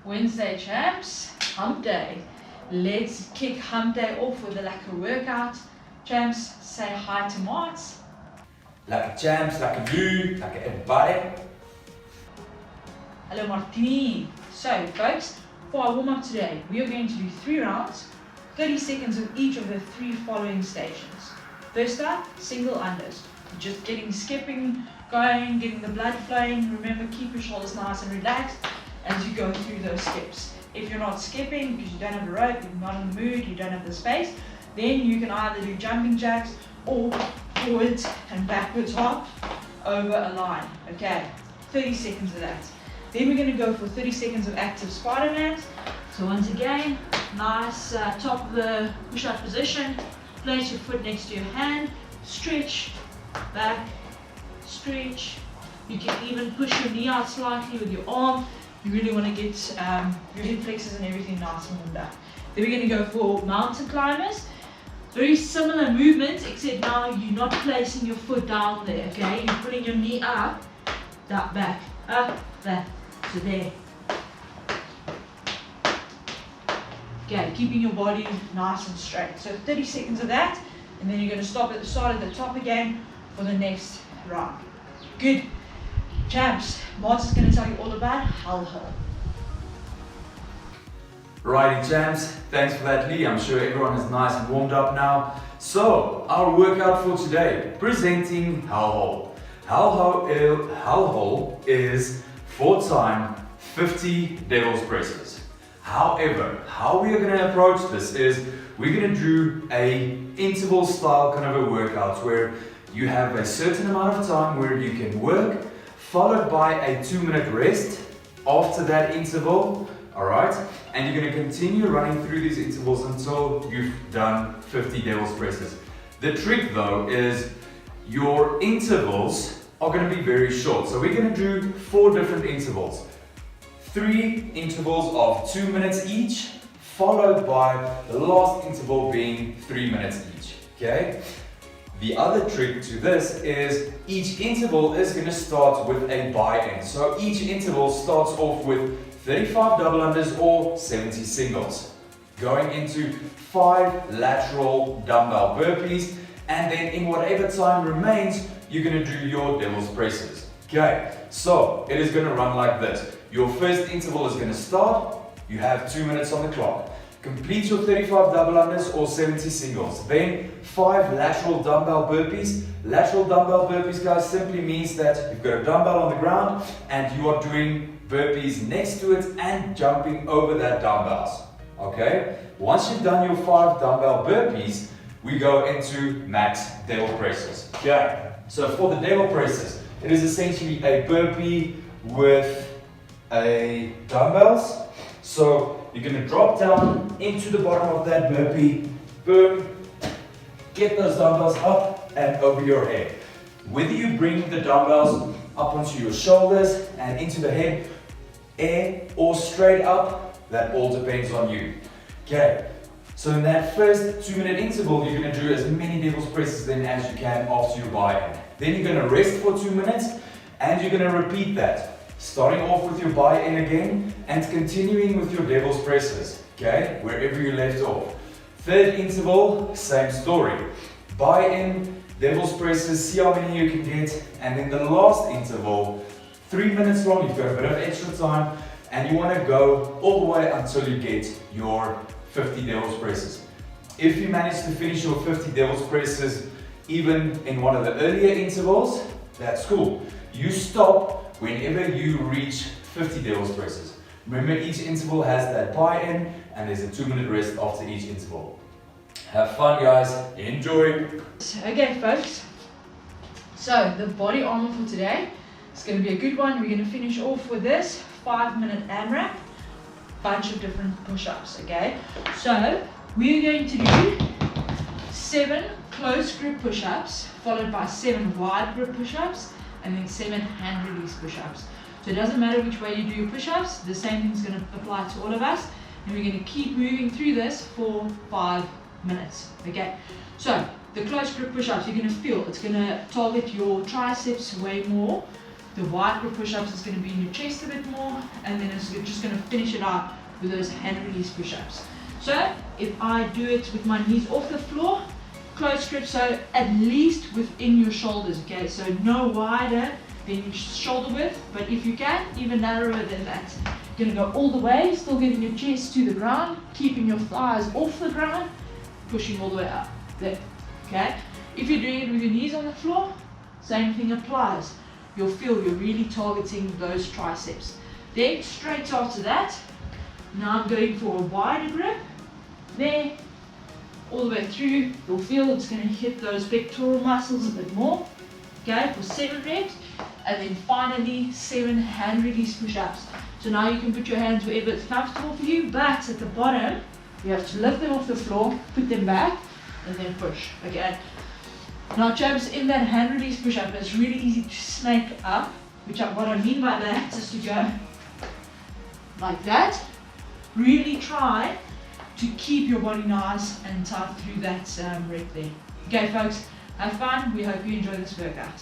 Wednesday champs, hump day. Let's kick hump day off with a lekker workout. Champs, say hi to Marts. Lekker champs, lekker Lou, lekker everybody. Hello Martini. So folks, for our warm up today, we are going to do 3 rounds, 30 seconds of each of the 3 following stations. First up, single unders. Just skipping, going, getting the blood flowing. Remember, keep your shoulders nice and relaxed as you go through those skips. If you're not skipping because you don't have a rope, you're not in the mood, you don't have the space, then you can either do jumping jacks or forwards and backwards hop over a line. Okay, 30 seconds of that. Then we're going to go for 30 seconds of active Spider-Man. So once again, nice top of the push-up position. Place your foot next to your hand, stretch, back, stretch. You can even push your knee out slightly with your arm. You really want to get your hip flexors and everything nice and warmed up. Then we're going to go for mountain climbers. Very similar movements, except now you're not placing your foot down there, okay? You're putting your knee up, that back, up, back, so there. Okay, keeping your body nice and straight. So 30 seconds of that, and then you're going to stop at the start at the top again for the next round. Good. Champs, Martin is going to tell you all about Hell Hole. Righty champs, thanks for that Lee. I'm sure everyone is nice and warmed up now. So, our workout for today, presenting Hell Hole. Hell Hole is 4 times 50 devil's presses. However, how we are going to approach this is we're going to do a interval style kind of a workout where you have a certain amount of time where you can work, followed by a 2-minute rest after that interval, alright? And you're going to continue running through these intervals until you've done 50 devil's presses. The trick though is your intervals are going to be very short. So we're going to do 4 different intervals. 3 intervals of 2 minutes each, followed by the last interval being 3 minutes each, okay? The other trick to this is each interval is going to start with a buy-in. So each interval starts off with 35 double unders or 70 singles, going into 5 lateral dumbbell burpees, and then in whatever time remains, you're going to do your devil's presses. Okay, so it is going to run like this. Your first interval is going to start, you have 2 minutes on the clock. Complete your 35 double unders or 70 singles. Then 5 lateral dumbbell burpees. Lateral dumbbell burpees, guys, simply means that you've got a dumbbell on the ground and you are doing burpees next to it and jumping over that dumbbells. Okay? Once you've done your 5 dumbbell burpees, we go into max devil presses. Okay? So for the devil presses, it is essentially a burpee with a dumbbells. So you're going to drop down into the bottom of that burpee, boom, get those dumbbells up and over your head. Whether you bring the dumbbells up onto your shoulders and into the head, air or straight up, that all depends on you. Okay, so in that first 2-minute interval, you're going to do as many devil's presses then as you can after your buy-in. Then you're going to rest for 2 minutes and you're going to repeat that. Starting off with your buy-in again and continuing with your devil's presses, okay, wherever you left off. Third interval, same story. Buy-in, devil's presses, see how many you can get, and then the last interval, 3 minutes long, you've got a bit of extra time, and you want to go all the way until you get your 50 devil's presses. If you manage to finish your 50 devil's presses even in one of the earlier intervals, that's cool. You stop whenever you reach 50 devil's presses. Remember, each interval has that buy-in and there's a 2-minute rest after each interval. Have fun, guys. Enjoy. Okay, folks. So the body armor for today is going to be a good one. We're going to finish off with this 5-minute AMRAP, bunch of different push-ups. Okay. So we're going to do 7 close grip push-ups, followed by 7 wide grip push-ups, and then 7 hand release push-ups. So it doesn't matter which way you do your push-ups, the same thing's going to apply to all of us, and we're going to keep moving through this for 5 minutes. Okay, so the close grip push-ups, you're going to feel it's going to target your triceps way more The wide grip push-ups is going to be in your chest a bit more, and then we're just going to finish it out with those hand release push-ups. So if I do it with my knees off the floor, close grip, so at least within your shoulders, okay? So no wider than your shoulder width, but if you can, even narrower than that. You're going to go all the way, still getting your chest to the ground, keeping your thighs off the ground, pushing all the way up. There, okay? If you're doing it with your knees on the floor, same thing applies. You'll feel you're really targeting those triceps. Then straight after that, now I'm going for a wider grip. There, all the way through, you'll feel it's going to hit those pectoral muscles a bit more. Okay, for 7 reps. And then finally, 7 hand release push-ups. So now you can put your hands wherever it's comfortable for you, but at the bottom, you have to lift them off the floor, put them back, and then push. Okay. Now, chaps, in that hand release push-up, it's really easy to snake up, what I mean by that is to go like that. Really try to keep your body nice and tight through that rep there. Okay, folks, have fun. We hope you enjoy this workout.